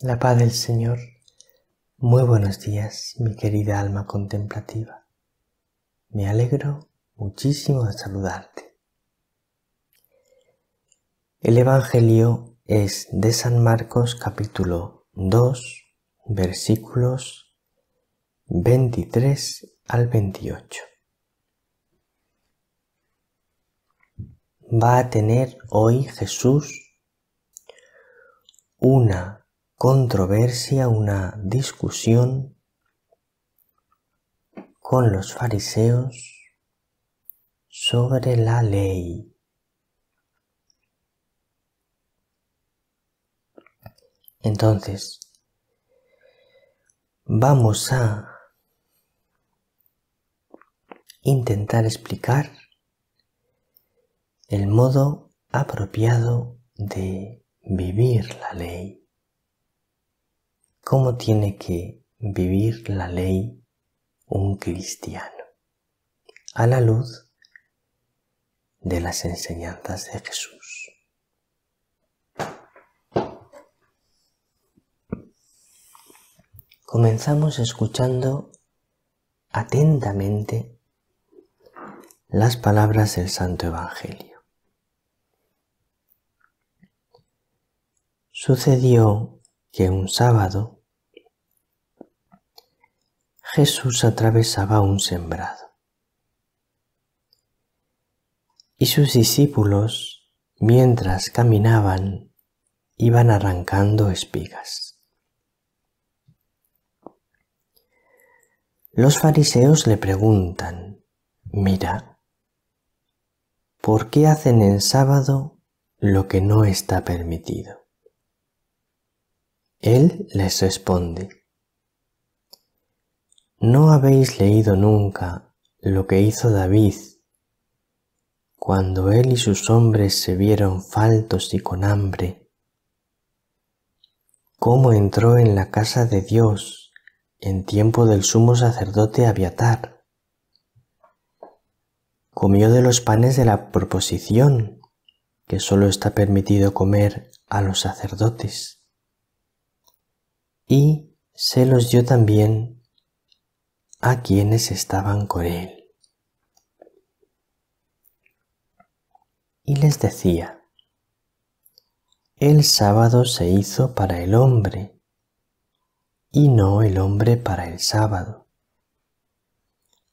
La paz del Señor. Muy buenos días, mi querida alma contemplativa. Me alegro muchísimo de saludarte. El Evangelio es de San Marcos capítulo 2, versículos 23 al 28. Va a tener hoy Jesús una controversia, una discusión con los fariseos sobre la ley. Entonces, vamos a intentar explicar el modo apropiado de vivir la ley. ¿Cómo tiene que vivir la ley un cristiano? A la luz de las enseñanzas de Jesús. Comenzamos escuchando atentamente las palabras del Santo Evangelio. Sucedió que un sábado Jesús atravesaba un sembrado y sus discípulos, mientras caminaban, iban arrancando espigas. Los fariseos le preguntan: «Mira, ¿por qué hacen en sábado lo que no está permitido?» Él les responde: ¿no habéis leído nunca lo que hizo David cuando él y sus hombres se vieron faltos y con hambre? ¿Cómo entró en la casa de Dios en tiempo del sumo sacerdote Abiatar? Comió de los panes de la proposición, que solo está permitido comer a los sacerdotes, y se los dio también a quienes estaban con él. Y les decía: el sábado se hizo para el hombre, y no el hombre para el sábado.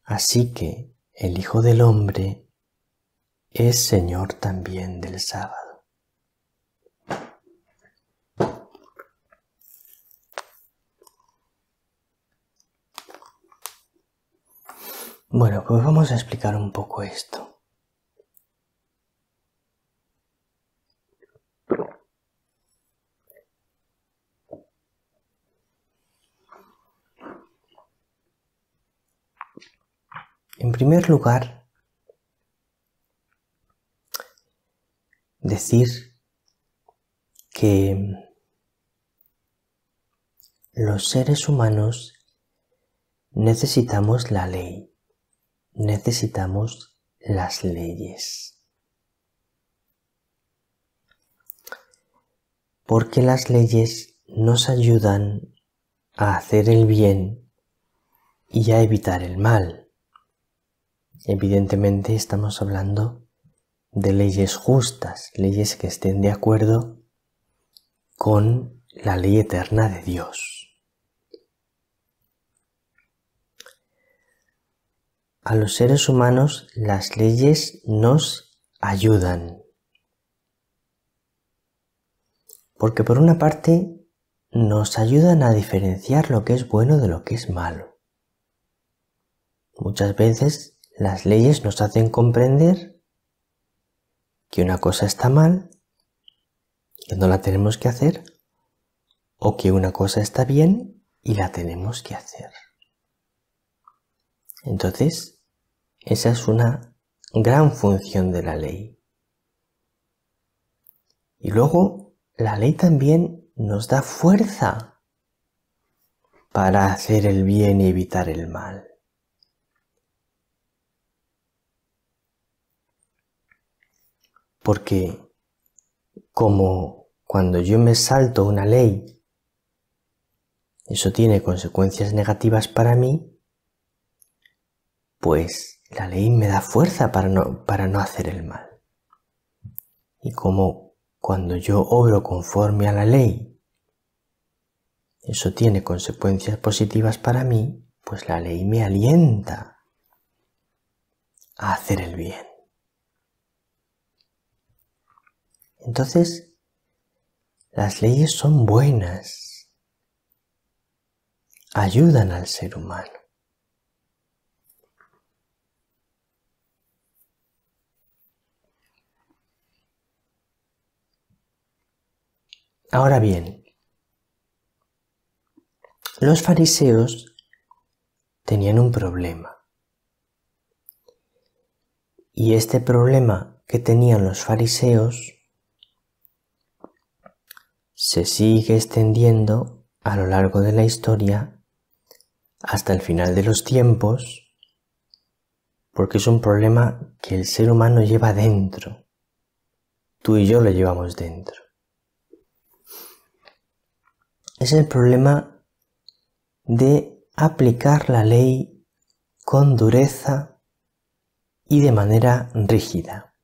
Así que el Hijo del Hombre es Señor también del sábado. Bueno, pues vamos a explicar un poco esto. En primer lugar, decir que los seres humanos necesitamos la ley, necesitamos las leyes. Porque las leyes nos ayudan a hacer el bien y a evitar el mal. Evidentemente estamos hablando de leyes justas, leyes que estén de acuerdo con la ley eterna de Dios. A los seres humanos las leyes nos ayudan, porque por una parte nos ayudan a diferenciar lo que es bueno de lo que es malo. Muchas veces las leyes nos hacen comprender que una cosa está mal, que no la tenemos que hacer, o que una cosa está bien y la tenemos que hacer. Entonces, esa es una gran función de la ley. Y luego, la ley también nos da fuerza para hacer el bien y evitar el mal. Porque como cuando yo me salto una ley eso tiene consecuencias negativas para mí, pues la ley me da fuerza para no hacer el mal. Y como cuando yo obro conforme a la ley, eso tiene consecuencias positivas para mí, pues la ley me alienta a hacer el bien. Entonces, las leyes son buenas, ayudan al ser humano. Ahora bien, los fariseos tenían un problema. Y este problema que tenían los fariseos se sigue extendiendo a lo largo de la historia hasta el final de los tiempos, porque es un problema que el ser humano lleva dentro. Tú y yo lo llevamos dentro. Es el problema de aplicar la ley con dureza y de manera rígida.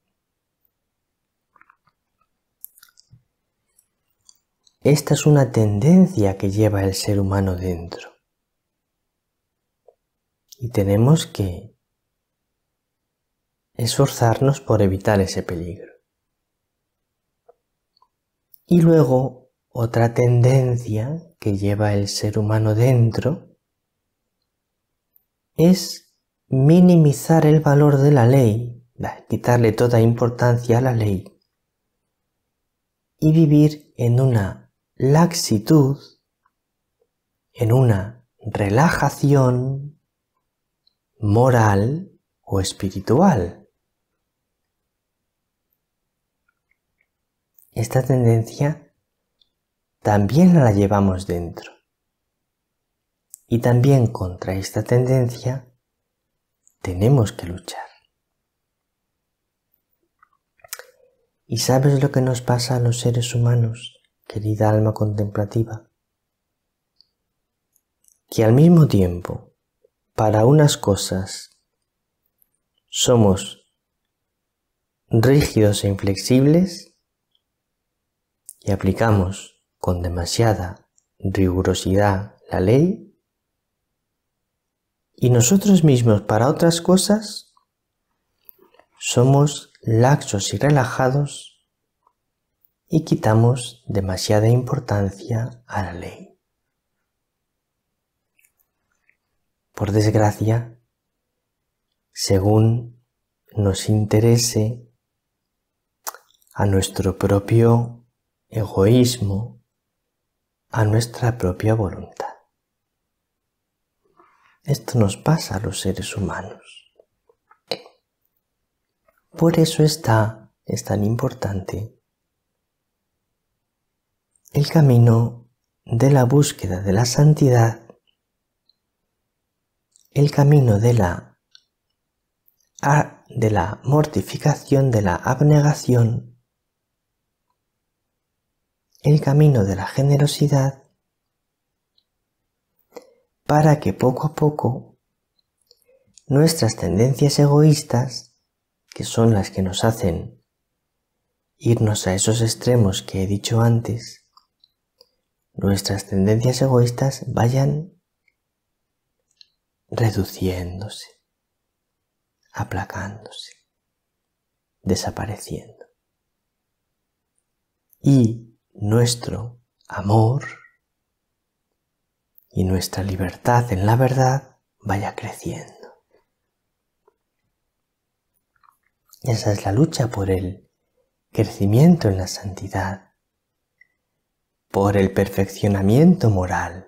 Esta es una tendencia que lleva el ser humano dentro. Y tenemos que esforzarnos por evitar ese peligro. Y luego, otra tendencia que lleva el ser humano dentro es minimizar el valor de la ley, quitarle toda importancia a la ley y vivir en una laxitud, en una relajación moral o espiritual. Esta tendencia también la llevamos dentro. Y también contra esta tendencia tenemos que luchar. ¿Y sabes lo que nos pasa a los seres humanos, querida alma contemplativa? Que al mismo tiempo, para unas cosas somos rígidos e inflexibles y aplicamos con demasiada rigurosidad la ley, y nosotros mismos para otras cosas somos laxos y relajados y quitamos demasiada importancia a la ley. Por desgracia, según nos interese, a nuestro propio egoísmo, a nuestra propia voluntad. Esto nos pasa a los seres humanos. Por eso es tan importante el camino de la búsqueda de la santidad, el camino de la mortificación, de la abnegación, el camino de la generosidad, para que poco a poco nuestras tendencias egoístas, que son las que nos hacen irnos a esos extremos que he dicho antes, nuestras tendencias egoístas vayan reduciéndose, aplacándose, desapareciendo. Y nuestro amor y nuestra libertad en la verdad vaya creciendo. Esa es la lucha por el crecimiento en la santidad, por el perfeccionamiento moral.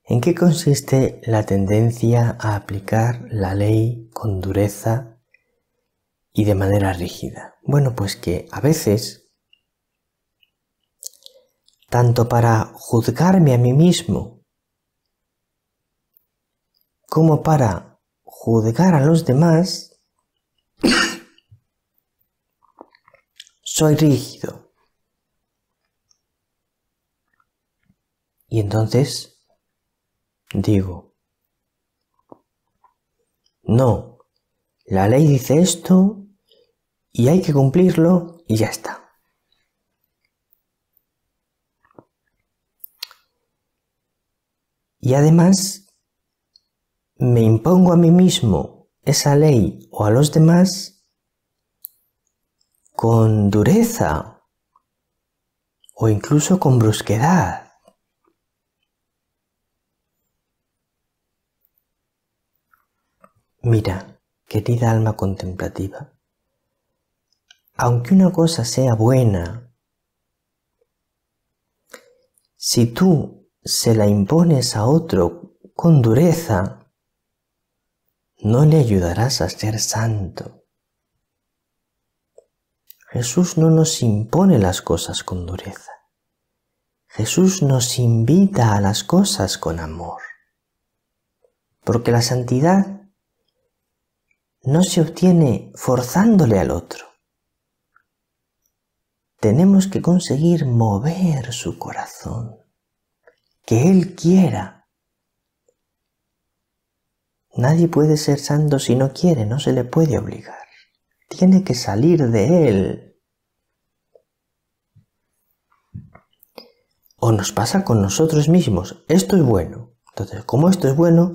¿En qué consiste la tendencia a aplicar la ley con dureza y de manera rígida? Bueno, pues que a veces, tanto para juzgarme a mí mismo como para juzgar a los demás, soy rígido. Y entonces digo, no, la ley dice esto y hay que cumplirlo y ya está. Y además me impongo a mí mismo esa ley o a los demás con dureza o incluso con brusquedad. Mira, querida alma contemplativa, aunque una cosa sea buena, si tú se la impones a otro con dureza, no le ayudarás a ser santo. Jesús no nos impone las cosas con dureza. Jesús nos invita a las cosas con amor. Porque la santidad no se obtiene forzándole al otro. Tenemos que conseguir mover su corazón, que Él quiera. Nadie puede ser santo si no quiere, no se le puede obligar. Tiene que salir de Él. O nos pasa con nosotros mismos, esto es bueno. Entonces, como esto es bueno,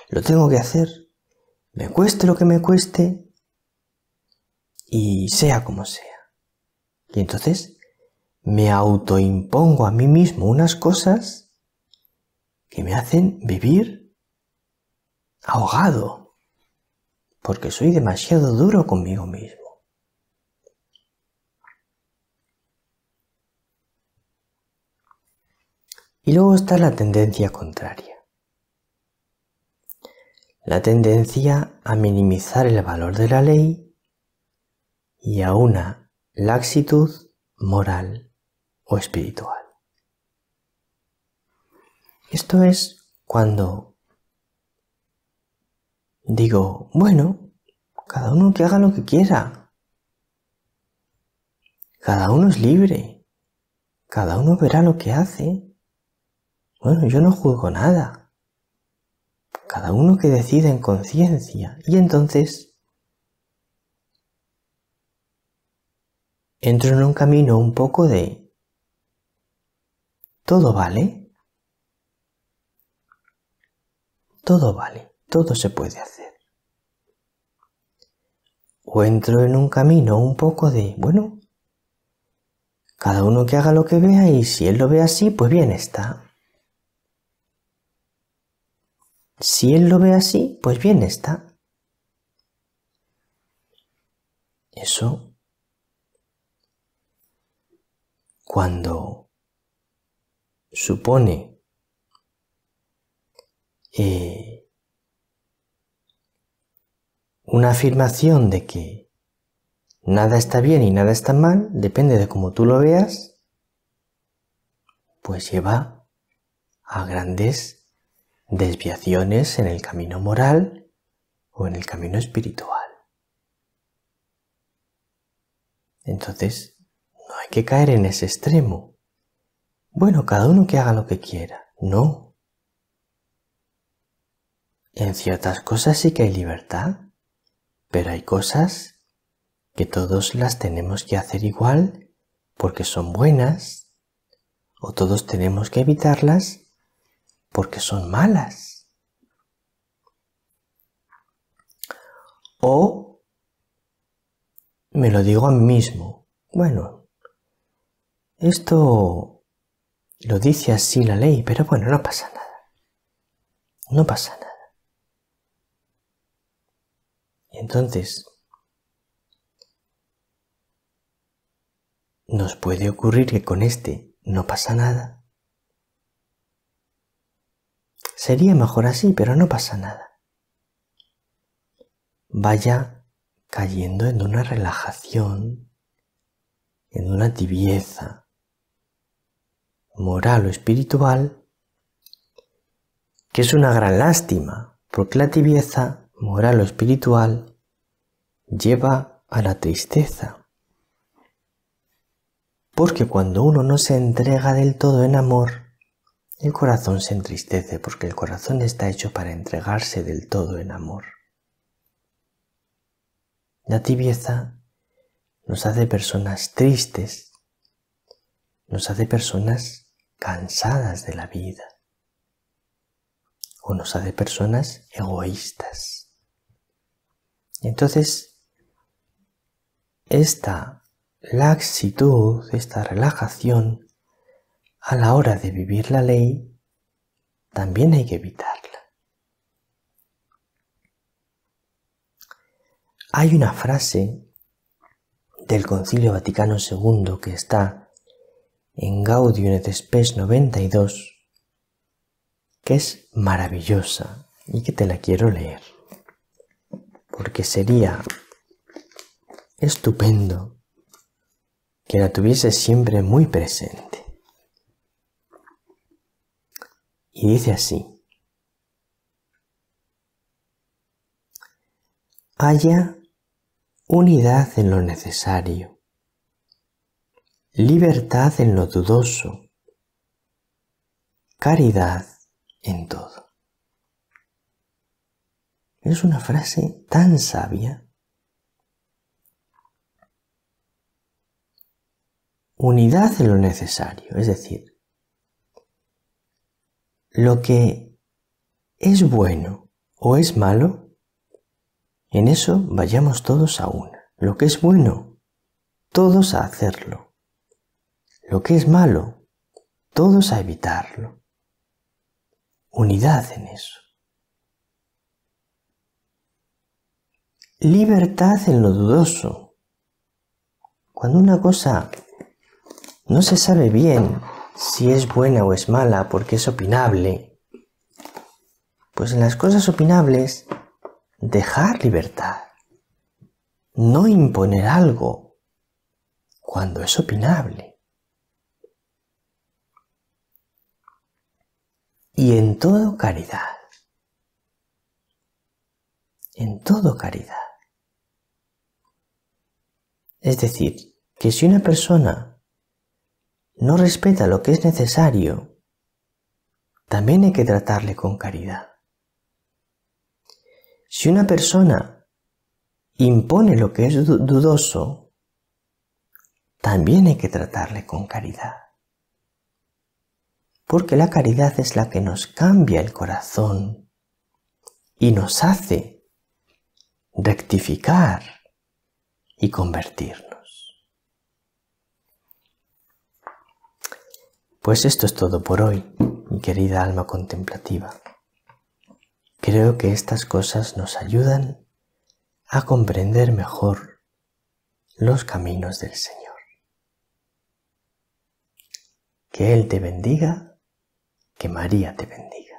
lo tengo que hacer, me cueste lo que me cueste y sea como sea. Y entonces me autoimpongo a mí mismo unas cosas que me hacen vivir ahogado, porque soy demasiado duro conmigo mismo. Y luego está la tendencia contraria. La tendencia a minimizar el valor de la ley y a una laxitud moral o espiritual. Esto es cuando digo, bueno, cada uno que haga lo que quiera. Cada uno es libre. Cada uno verá lo que hace. Bueno, yo no juzgo nada. Cada uno que decida en conciencia. Y entonces entro en un camino un poco de todo vale. Todo vale. Todo se puede hacer. O entro en un camino un poco de, bueno, cada uno que haga lo que vea y si él lo ve así, pues bien está. Si él lo ve así, pues bien está. Eso, cuando supone una afirmación de que nada está bien y nada está mal, depende de cómo tú lo veas, pues lleva a grandes desviaciones en el camino moral o en el camino espiritual. Entonces, no hay que caer en ese extremo. Bueno, cada uno que haga lo que quiera. No. En ciertas cosas sí que hay libertad, pero hay cosas que todos las tenemos que hacer igual porque son buenas, o todos tenemos que evitarlas porque son malas. O me lo digo a mí mismo, bueno, esto lo dice así la ley, pero bueno, no pasa nada. No pasa nada. Y entonces nos puede ocurrir que con este no pasa nada. Sería mejor así, pero no pasa nada. Vaya cayendo en una relajación, en una tibieza moral o espiritual, que es una gran lástima, porque la tibieza moral o espiritual lleva a la tristeza. Porque cuando uno no se entrega del todo en amor, el corazón se entristece, porque el corazón está hecho para entregarse del todo en amor. La tibieza nos hace personas tristes, nos hace personas cansadas de la vida, o nos hace personas egoístas. Entonces, esta laxitud, esta relajación, a la hora de vivir la ley, también hay que evitarla. Hay una frase del Concilio Vaticano II que está en Gaudium et Spes 92, que es maravillosa y que te la quiero leer, porque sería estupendo que la tuvieses siempre muy presente. Y dice así: haya unidad en lo necesario, libertad en lo dudoso, caridad en todo. Es una frase tan sabia. Unidad en lo necesario, es decir, lo que es bueno o es malo, en eso vayamos todos a una. Lo que es bueno, todos a hacerlo. Lo que es malo, todos a evitarlo. Unidad en eso. Libertad en lo dudoso. Cuando una cosa no se sabe bien si es buena o es mala porque es opinable, pues en las cosas opinables dejar libertad, no imponer algo cuando es opinable. Y en todo caridad, en todo caridad. Es decir, que si una persona no respeta lo que es necesario, también hay que tratarle con caridad. Si una persona impone lo que es dudoso, también hay que tratarle con caridad. Porque la caridad es la que nos cambia el corazón y nos hace rectificar y convertirnos. Pues esto es todo por hoy, mi querida alma contemplativa. Creo que estas cosas nos ayudan a comprender mejor los caminos del Señor. Que Él te bendiga, que María te bendiga.